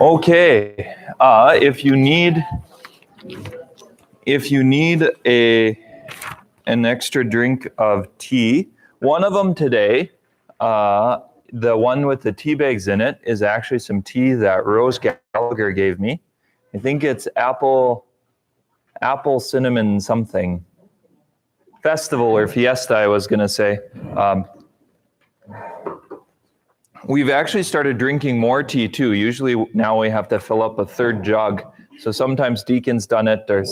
Okay, if you need an extra drink of tea, one of them today, the one with the tea bags in it, is actually some tea that Rose Gallagher gave me. I think it's apple cinnamon something. Festival or fiesta, I was going to say. We've actually started drinking more tea too. Usually now we have to fill up a third jug. So sometimes Deacon's done it, or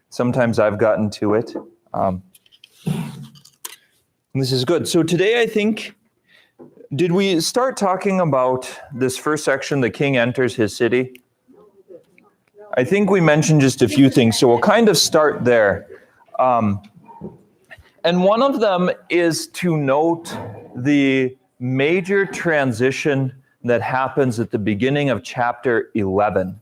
sometimes I've gotten to it. This is good. So today I think, did we start talking about this first section, the king enters his city? I think we mentioned just a few things, so we'll kind of start there. And one of them is to note the major transition that happens at the beginning of chapter 11.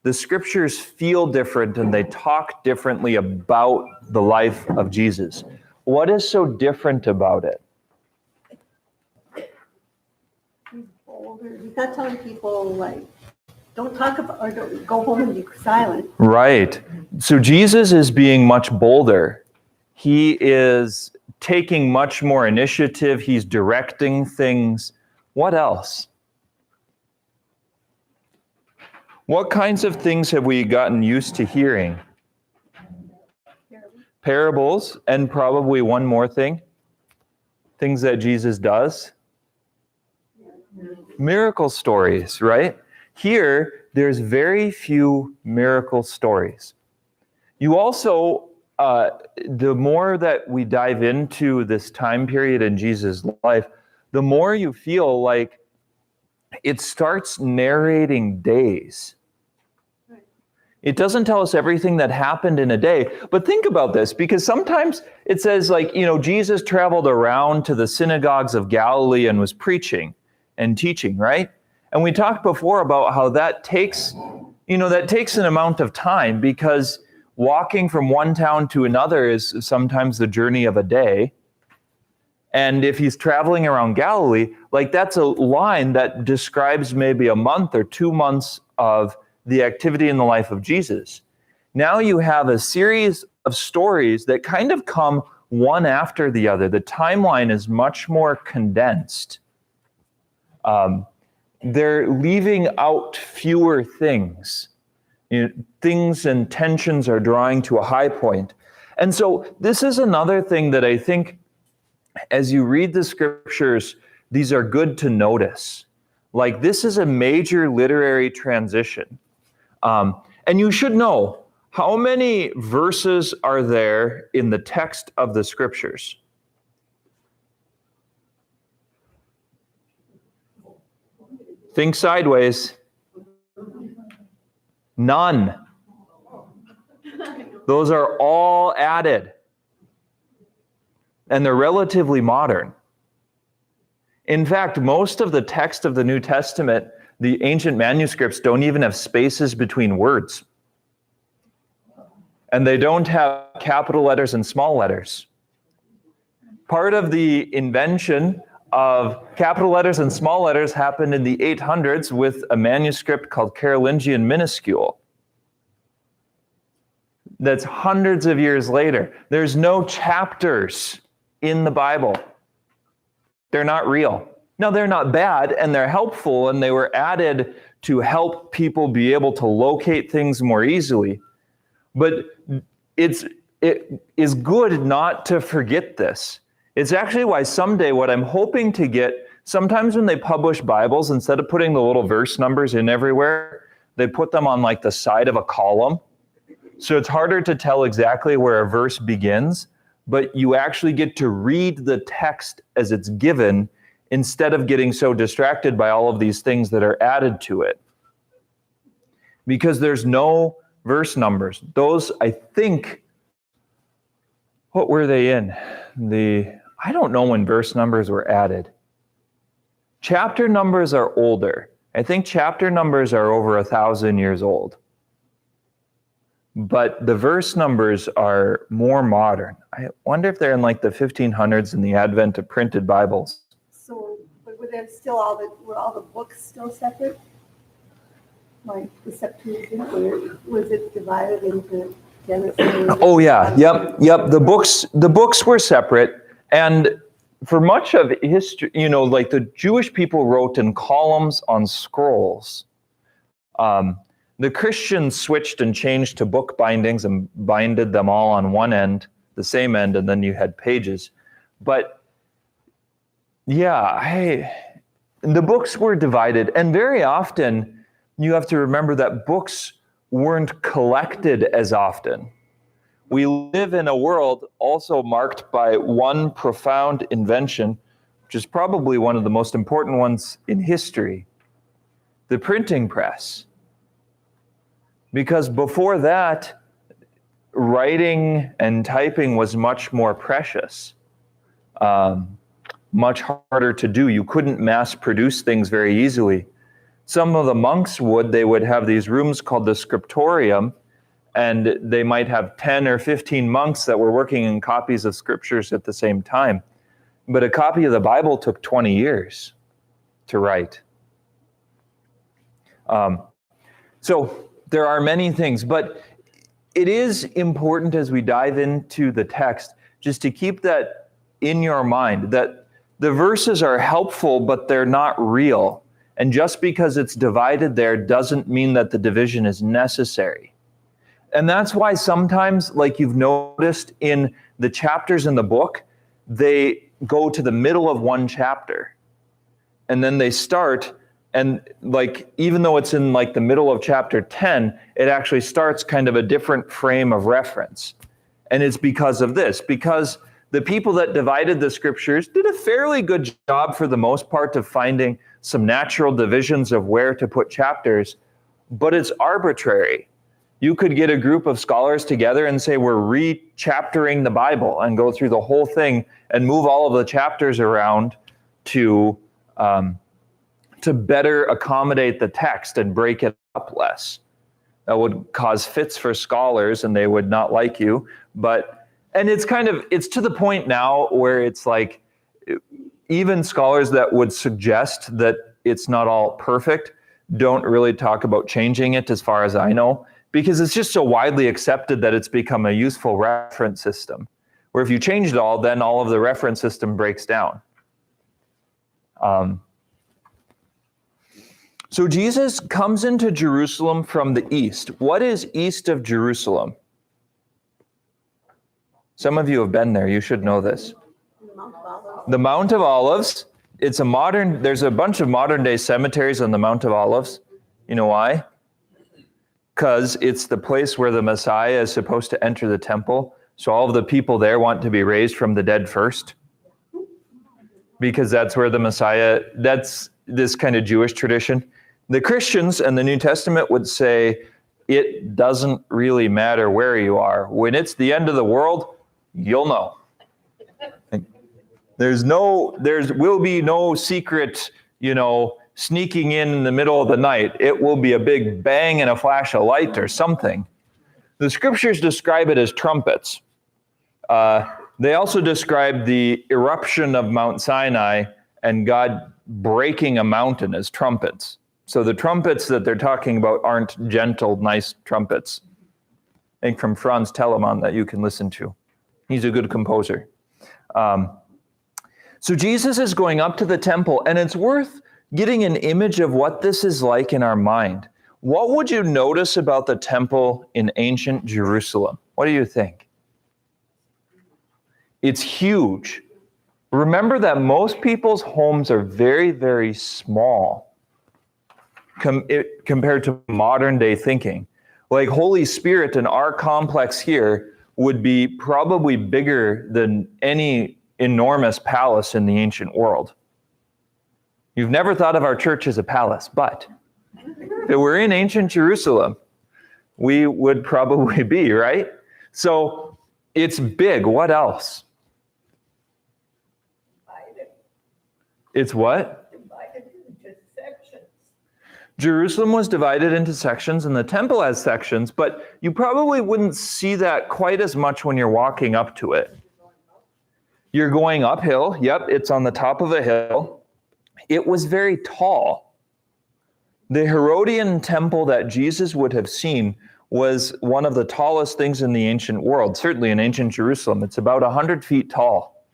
The scriptures feel different and they talk differently about the life of Jesus. What is so different about it? He's bolder. He's not telling people, like, don't talk about, or don't go home and be silent. Right. So Jesus is being much bolder. He is taking much more initiative. He's directing things. What else? What kinds of things have we gotten used to hearing? Parables, and probably one more thing. Things that Jesus does. Miracle stories, right? Here, there's very few miracle stories. You also, the more that we dive into this time period in Jesus' life, the more you feel like it starts narrating days. It doesn't tell us everything that happened in a day. But think about this, because sometimes it says, like, Jesus traveled around to the synagogues of Galilee and was preaching and teaching, right? And we talked before about how that takes an amount of time, because walking from one town to another is sometimes the journey of a day. And if he's traveling around Galilee, like, that's a line that describes maybe a month or 2 months of the activity in the life of Jesus. Now you have a series of stories that kind of come one after the other. The timeline is much more condensed. They're leaving out fewer things. Things and tensions are drawing to a high point. And so this is another thing that I think, as you read the scriptures, these are good to notice. Like, this is a major literary transition. And you should know, how many verses are there in the text of the scriptures? Think sideways. None. Those are all added. And they're relatively modern. In fact, most of the text of the New Testament, the ancient manuscripts, don't even have spaces between words. And they don't have capital letters and small letters. Part of the invention of capital letters and small letters happened in the 800s with a manuscript called Carolingian Minuscule. That's hundreds of years later. There's no chapters in the Bible. They're not real. Now, they're not bad, and they're helpful, and they were added to help people be able to locate things more easily. But it is good not to forget this. It's actually why someday what I'm hoping to get, sometimes when they publish Bibles, instead of putting the little verse numbers in everywhere, they put them on, like, the side of a column. So it's harder to tell exactly where a verse begins, but you actually get to read the text as it's given instead of getting so distracted by all of these things that are added to it. Because there's no verse numbers. Those, I think, what were they in? I don't know when verse numbers were added. Chapter numbers are older. I think chapter numbers are over 1,000 years old. But the verse numbers are more modern. I wonder if they're in like the 1500s in the advent of printed Bibles. So, but were all the books still separate? Like the Septuagint, or was it divided into Genesis? Oh yeah, yep. The books were separate, and for much of history, like the Jewish people wrote in columns on scrolls. The Christians switched and changed to book bindings and binded them all on one end, the same end, and then you had pages. But yeah, the books were divided, and very often you have to remember that books weren't collected as often. We live in a world also marked by one profound invention, which is probably one of the most important ones in history, the printing press. Because before that, writing and typing was much more precious, much harder to do. You couldn't mass produce things very easily. Some of the monks they would have these rooms called the scriptorium, and they might have 10 or 15 monks that were working in copies of scriptures at the same time. But a copy of the Bible took 20 years to write. So there are many things, but it is important as we dive into the text just to keep that in your mind, that the verses are helpful, but they're not real. And just because it's divided there doesn't mean that the division is necessary. And that's why sometimes, like you've noticed in the chapters in the book, they go to the middle of one chapter. And then they start, and like even though it's in like the middle of chapter 10, it actually starts kind of a different frame of reference. And it's because of this, because the people that divided the scriptures did a fairly good job for the most part of finding some natural divisions of where to put chapters, but it's arbitrary. You could get a group of scholars together and say, we're re-chaptering the Bible, and go through the whole thing and move all of the chapters around to better accommodate the text and break it up less. That would cause fits for scholars and they would not like you. And it's to the point now where it's like, even scholars that would suggest that it's not all perfect don't really talk about changing it, as far as I know, because it's just so widely accepted that it's become a useful reference system, where if you change it all, then all of the reference system breaks down. So Jesus comes into Jerusalem from the east. What is east of Jerusalem? Some of you have been there. You should know this. The Mount of Olives. There's a bunch of modern day cemeteries on the Mount of Olives. You know why? Because it's the place where the Messiah is supposed to enter the temple. So all of the people there want to be raised from the dead first. Because that's where the Messiah, that's this kind of Jewish tradition. The Christians and the New Testament would say, it doesn't really matter where you are. When it's the end of the world, you'll know. There will be no secret, sneaking in the middle of the night. It will be a big bang and a flash of light or something. The scriptures describe it as trumpets. They also describe the eruption of Mount Sinai and God breaking a mountain as trumpets. So the trumpets that they're talking about aren't gentle, nice trumpets. I think from Franz Telemann that you can listen to. He's a good composer. So Jesus is going up to the temple, and it's worth getting an image of what this is like in our mind. What would you notice about the temple in ancient Jerusalem? What do you think? It's huge. Remember that most people's homes are very, very small compared to modern day thinking. Like Holy Spirit in our complex here would be probably bigger than any enormous palace in the ancient world. You've never thought of our church as a palace, but if we're in ancient Jerusalem, we would probably be, right? So it's big. What else? It's what? Divided into sections. Jerusalem was divided into sections and the temple has sections, but you probably wouldn't see that quite as much when you're walking up to it. You're going uphill. Yep, it's on the top of a hill. It was very tall. The Herodian temple that Jesus would have seen was one of the tallest things in the ancient world, certainly in ancient Jerusalem. It's about 100 feet tall.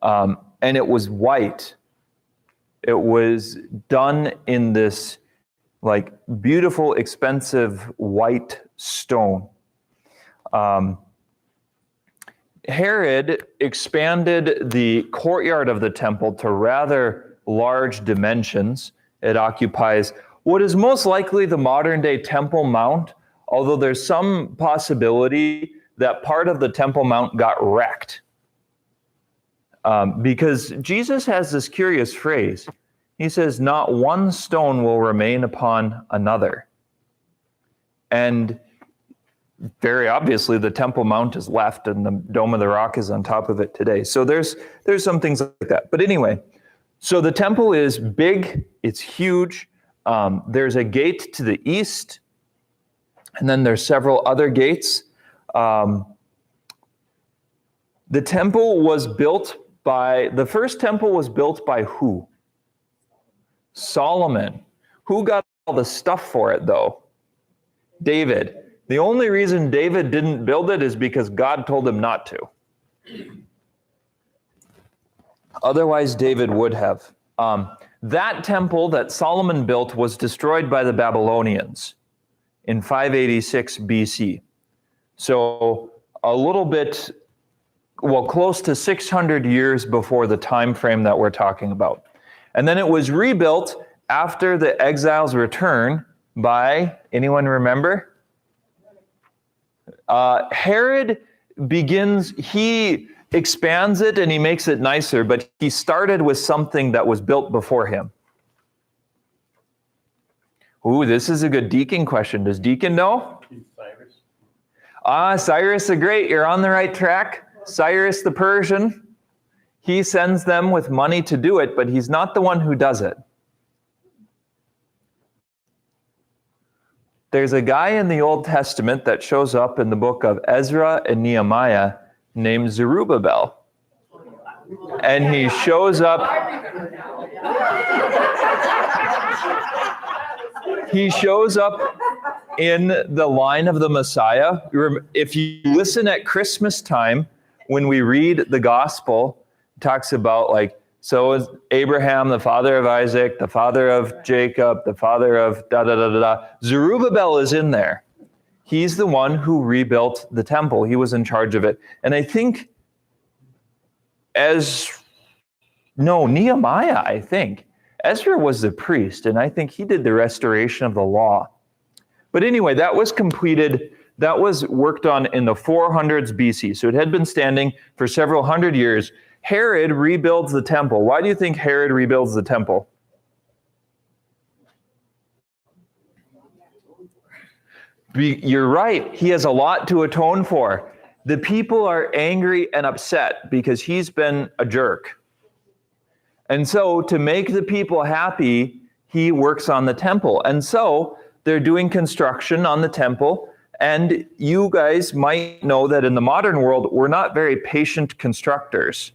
And it was white. It was done in this like beautiful, expensive white stone. Herod expanded the courtyard of the temple to rather large dimensions. It occupies what is most likely the modern day Temple Mount, although there's some possibility that part of the Temple Mount got wrecked. Because Jesus has this curious phrase. He says, not one stone will remain upon another. And very obviously, the Temple Mount is left and the Dome of the Rock is on top of it today. So there's some things like that. But anyway, so the temple is big, it's huge. There's a gate to the east, and then there's several other gates. The temple was built the first temple was built by who? Solomon. Who got all the stuff for it, though? David. The only reason David didn't build it is because God told him not to. Otherwise, David would have. That temple that Solomon built was destroyed by the Babylonians in 586 BC. So a little bit, close to 600 years before the time frame that we're talking about. And then it was rebuilt after the exiles' return by, anyone remember? Herod he expands it and he makes it nicer, but he started with something that was built before him. Ooh, this is a good Deacon question. Does Deacon know? Cyrus. Cyrus the Great, you're on the right track. Cyrus the Persian, he sends them with money to do it, but he's not the one who does it. There's a guy in the Old Testament that shows up in the book of Ezra and Nehemiah named Zerubbabel. And he shows up. He shows up in the line of the Messiah. If you listen at Christmas time, when we read the gospel, it talks about so is Abraham, the father of Isaac, the father of Jacob, the father of da-da-da-da-da. Zerubbabel is in there. He's the one who rebuilt the temple. He was in charge of it. And I think Nehemiah, I think. Ezra was the priest, and I think he did the restoration of the law. But anyway, that was completed. That was worked on in the 400s BC. So it had been standing for several hundred years. Herod rebuilds the temple. Why do you think Herod rebuilds the temple? You're right. He has a lot to atone for. The people are angry and upset because he's been a jerk. And so to make the people happy, he works on the temple. And so they're doing construction on the temple. And you guys might know that in the modern world, we're not very patient constructors.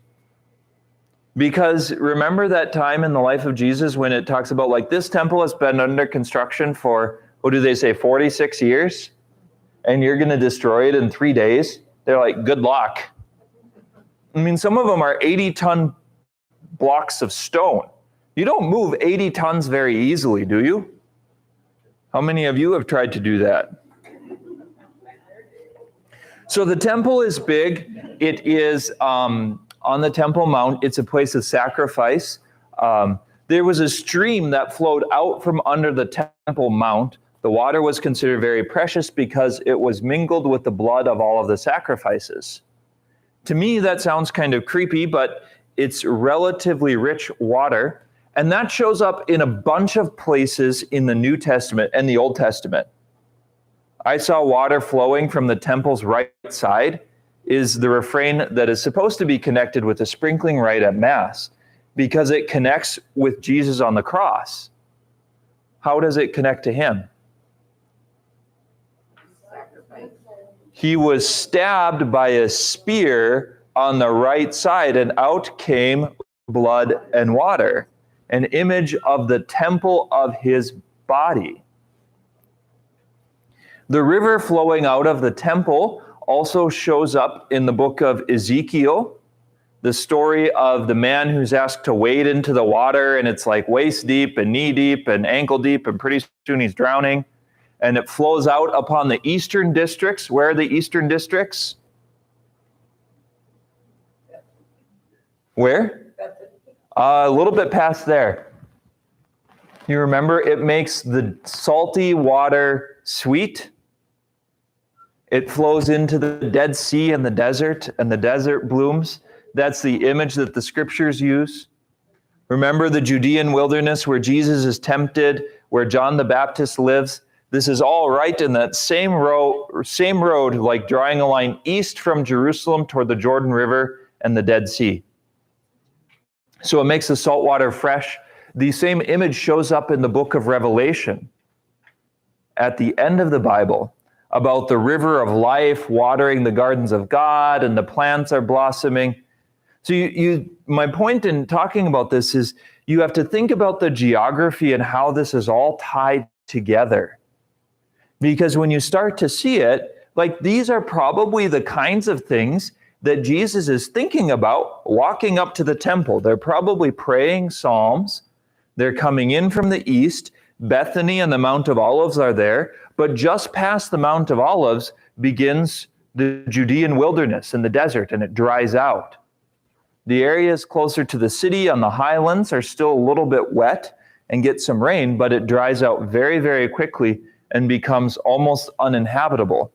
Because remember that time in the life of Jesus when it talks about this temple has been under construction for, 46 years? And you're going to destroy it in 3 days? They're like, good luck. I mean, some of them are 80-ton blocks of stone. You don't move 80 tons very easily, do you? How many of you have tried to do that? So the temple is big. It is on the Temple Mount. It's a place of sacrifice. There was a stream that flowed out from under the Temple Mount. The water was considered very precious because it was mingled with the blood of all of the sacrifices. To me, that sounds kind of creepy, but it's relatively rich water. And that shows up in a bunch of places in the New Testament and the Old Testament. I saw water flowing from the temple's right side is the refrain that is supposed to be connected with the sprinkling rite at Mass because it connects with Jesus on the cross. how does it connect to him? He was stabbed by a spear on the right side, and out came blood and water, an image of the temple of his body. The river flowing out of the temple also shows up in the book of Ezekiel, the story of the man who's asked to wade into the water, and it's like waist deep and knee deep and ankle deep, and pretty soon he's drowning. And it flows out upon the eastern districts. Where are the eastern districts? Where? A little bit past there. You remember, it makes the salty water sweet. It flows into the Dead Sea and the desert blooms. That's the image that the scriptures use. Remember the Judean wilderness where Jesus is tempted, where John the Baptist lives? This is all right in that same road, like drawing a line east from Jerusalem toward the Jordan River and the Dead Sea. So it makes the salt water fresh. The same image shows up in the book of Revelation at the end of the Bible about the river of life watering the gardens of God, and the plants are blossoming. So my point in talking about this is you have to think about the geography and how this is all tied together. Because when you start to see it, like these are probably the kinds of things that Jesus is thinking about walking up to the temple. They're probably praying psalms. They're coming in from the east. Bethany and the Mount of Olives are there. But just past the Mount of Olives begins the Judean wilderness and the desert, and it dries out. The areas closer to the city on the highlands are still a little bit wet and get some rain, but it dries out very, very quickly and becomes almost uninhabitable.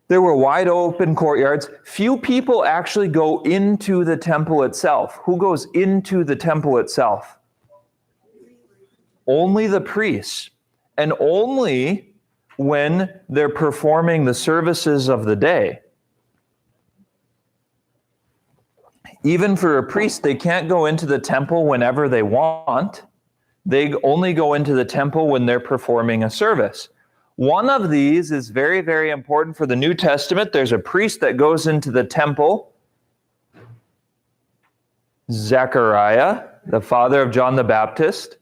There were wide open courtyards. Few people actually go into the temple itself. Who goes into the temple itself? Only the priests. And only when they're performing the services of the day. Even for a priest, they can't go into the temple whenever they want. They only go into the temple when they're performing a service. One of these is very, very important for the New Testament. There's a priest that goes into the temple, Zechariah, the father of John the Baptist,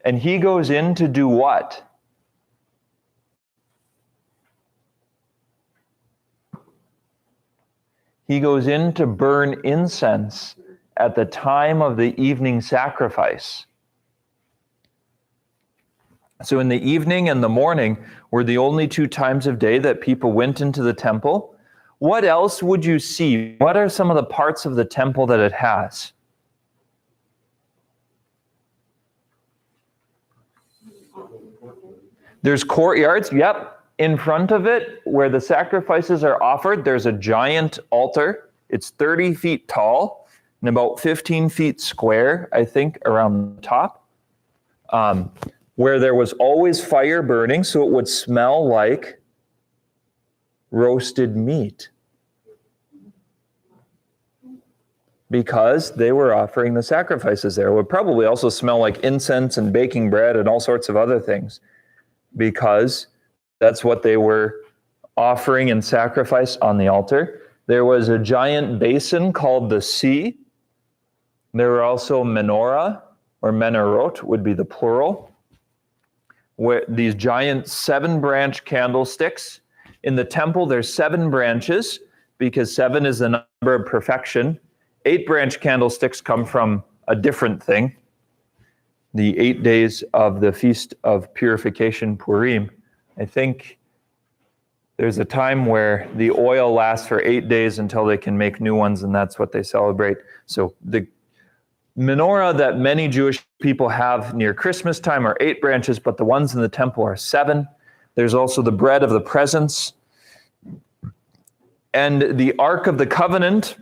and he goes in to do what? He goes in to burn incense at the time of the evening sacrifice. So in the evening and the morning were the only two times of day that people went into the temple. What else would you see? What are some of the parts of the temple that it has? There's courtyards, yep. In front of it, where the sacrifices are offered, there's a giant altar. It's 30 feet tall and about 15 feet square, I think, around the top. Where there was always fire burning, so it would smell like roasted meat. Because they were offering the sacrifices there. It would probably also smell like incense and baking bread and all sorts of other things. Because that's what they were offering in sacrifice on the altar. There was a giant basin called the sea. There were also menorah, or menorot would be the plural, where these giant 7-branch candlesticks. In the temple, there's 7 branches, because 7 is the number of perfection. 8-branch candlesticks come from a different thing, the 8 days of the Feast of Purification, Purim. I think there's a time where the oil lasts for 8 days until they can make new ones, and that's what they celebrate. So the menorah that many Jewish people have near Christmas time are 8 branches, but the ones in the temple are 7. There's also the bread of the presence. And the Ark of the Covenant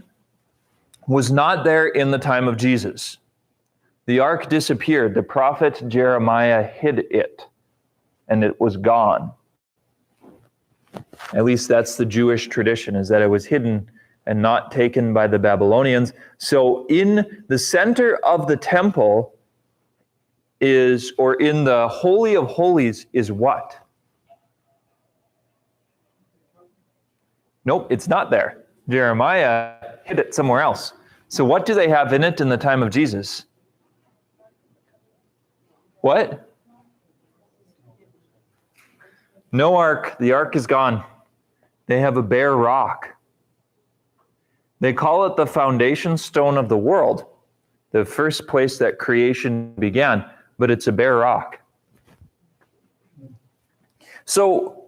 was not there in the time of Jesus. The Ark disappeared. The prophet Jeremiah hid it, and it was gone. At least that's the Jewish tradition, is that it was hidden and not taken by the Babylonians. So in the center of the temple is, or in the Holy of Holies is what? Nope, it's not there. Jeremiah hid it somewhere else. So what do they have in it in the time of Jesus? What? No ark. The ark is gone. They have a bare rock. They call it the foundation stone of the world, the first place that creation began, but it's a bare rock. So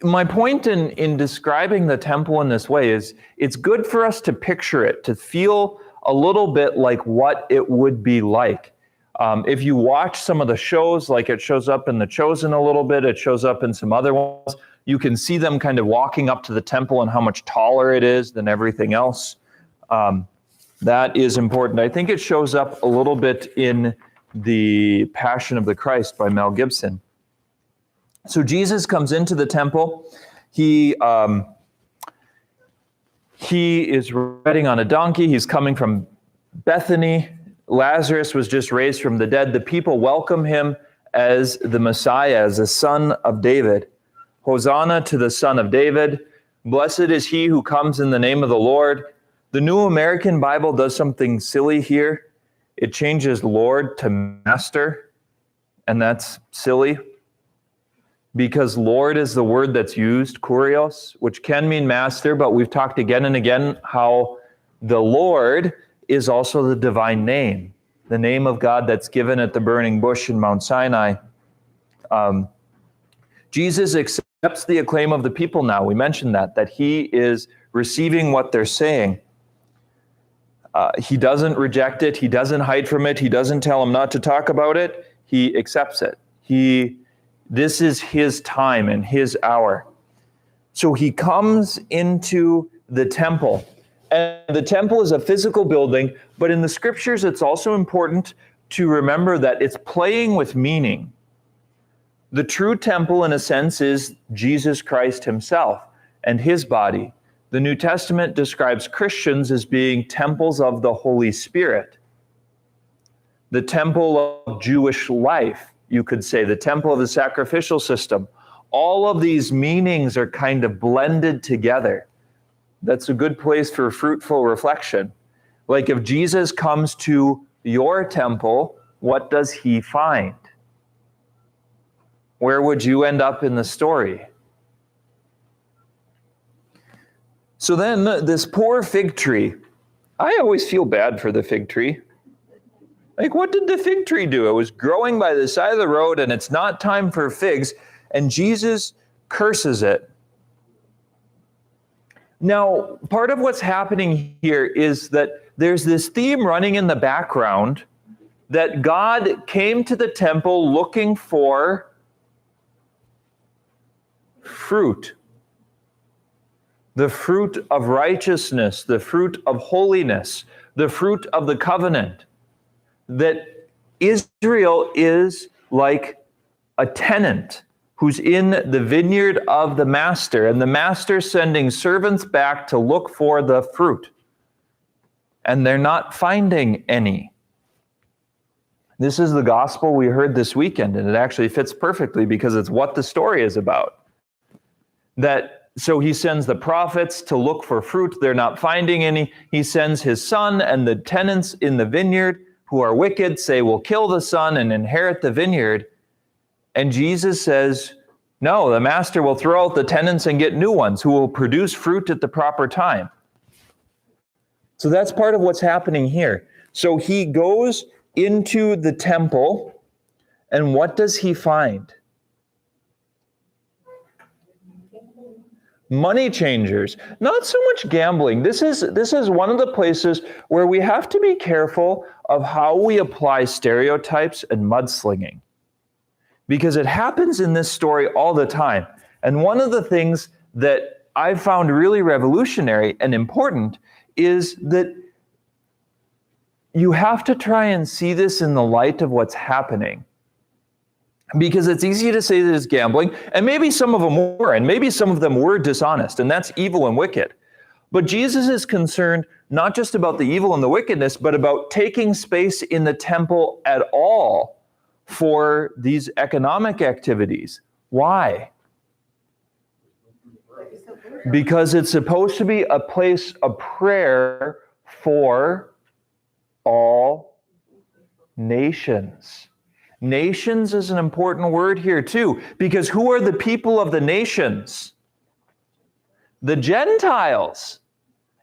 my point in describing the temple in this way is it's good for us to picture it, to feel a little bit like what it would be like. If you watch some of the shows, like it shows up in The Chosen a little bit, it shows up in some other ones, you can see them kind of walking up to the temple and how much taller it is than everything else. That is important. I think it shows up a little bit in The Passion of the Christ by Mel Gibson. So Jesus comes into the temple. He is riding on a donkey. He's coming from Bethany. Lazarus was just raised from the dead. The people welcome him as the Messiah, as the Son of David. Hosanna to the Son of David. Blessed is he who comes in the name of the Lord. The New American Bible does something silly here. It changes Lord to Master, and that's silly, because Lord is the word that's used, kurios, which can mean master, but we've talked again and again how the Lord is also the divine name, the name of God that's given at the burning bush in Mount Sinai. Jesus accepts the acclaim of the people now. We mentioned that he is receiving what they're saying. He doesn't reject it. He doesn't hide from it. He doesn't tell them not to talk about it. He accepts it. This is his time and his hour. So he comes into the temple. And the temple is a physical building, but in the scriptures, it's also important to remember that it's playing with meaning. The true temple, in a sense, is Jesus Christ himself and his body. The New Testament describes Christians as being temples of the Holy Spirit. The temple of Jewish life, you could say, the temple of the sacrificial system. All of these meanings are kind of blended together. That's a good place for fruitful reflection. Like if Jesus comes to your temple, what does he find? Where would you end up in the story? So then this poor fig tree, I always feel bad for the fig tree. Like, what did the fig tree do? It was growing by the side of the road and it's not time for figs, and Jesus curses it. Now, part of what's happening here is that there's this theme running in the background that God came to the temple looking for fruit. The fruit of righteousness, the fruit of holiness, the fruit of the covenant. That Israel is like a tenant who's in the vineyard of the master, and the master sending servants back to look for the fruit. And they're not finding any. This is the gospel we heard this weekend, and it actually fits perfectly because it's what the story is about. So he sends the prophets to look for fruit. They're not finding any. He sends his son, and the tenants in the vineyard who are wicked say, we'll kill the son and inherit the vineyard. And Jesus says, no, the master will throw out the tenants and get new ones who will produce fruit at the proper time. So that's part of what's happening here. So he goes into the temple, and what does he find? Money changers, not so much gambling. This is one of the places where we have to be careful of how we apply stereotypes and mudslinging, because it happens in this story all the time. And one of the things that I found really revolutionary and important is that you have to try and see this in the light of what's happening. Because it's easy to say that it's gambling, and maybe some of them were, and maybe some of them were dishonest, and that's evil and wicked. But Jesus is concerned not just about the evil and the wickedness, but about taking space in the temple at all for these economic activities. Why? Because it's supposed to be a place of prayer for all nations. Nations is an important word here too, because who are the people of the nations? The Gentiles.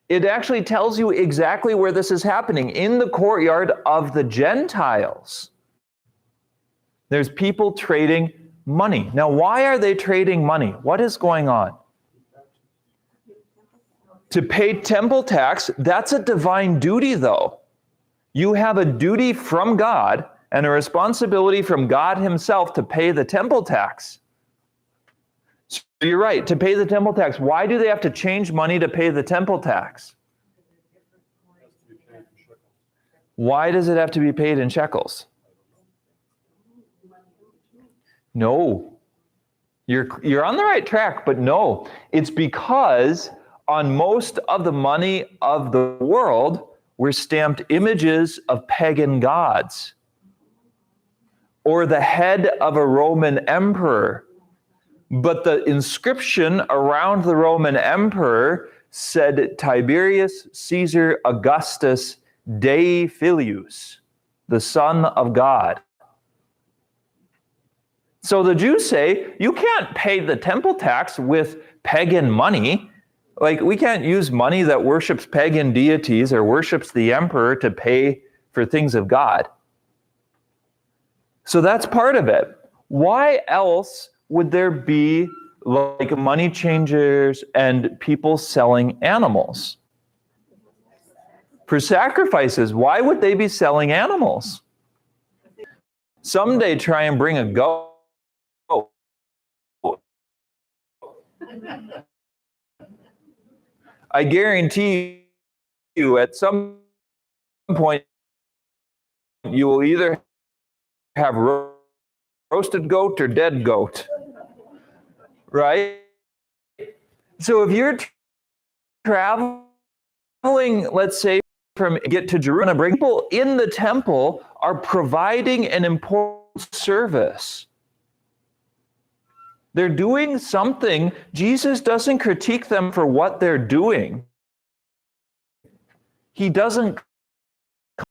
It actually tells you exactly where this is happening, in the courtyard of the Gentiles. There's people trading money. Now, why are they trading money? What is going on? To pay temple tax, that's a divine duty though. You have a duty from God and a responsibility from God himself to pay the temple tax. So you're right, to pay the temple tax. Why do they have to change money to pay the temple tax? Why does it have to be paid in shekels? No. You're on the right track, but no. It's because on most of the money of the world were stamped images of pagan gods or the head of a Roman emperor. But the inscription around the Roman emperor said Tiberius Caesar Augustus Dei Filius, the Son of God. So the Jews say, you can't pay the temple tax with pagan money. Like, we can't use money that worships pagan deities or worships the emperor to pay for things of God. So that's part of it. Why else would there be like money changers and people selling animals? For sacrifices, why would they be selling animals? Someday try and bring a goat. I guarantee you at some point you will either have roasted goat or dead goat, right? So if you're traveling, let's say, from get to Jerusalem, people in the temple are providing an important service. They're doing something. Jesus doesn't critique them for what they're doing. He doesn't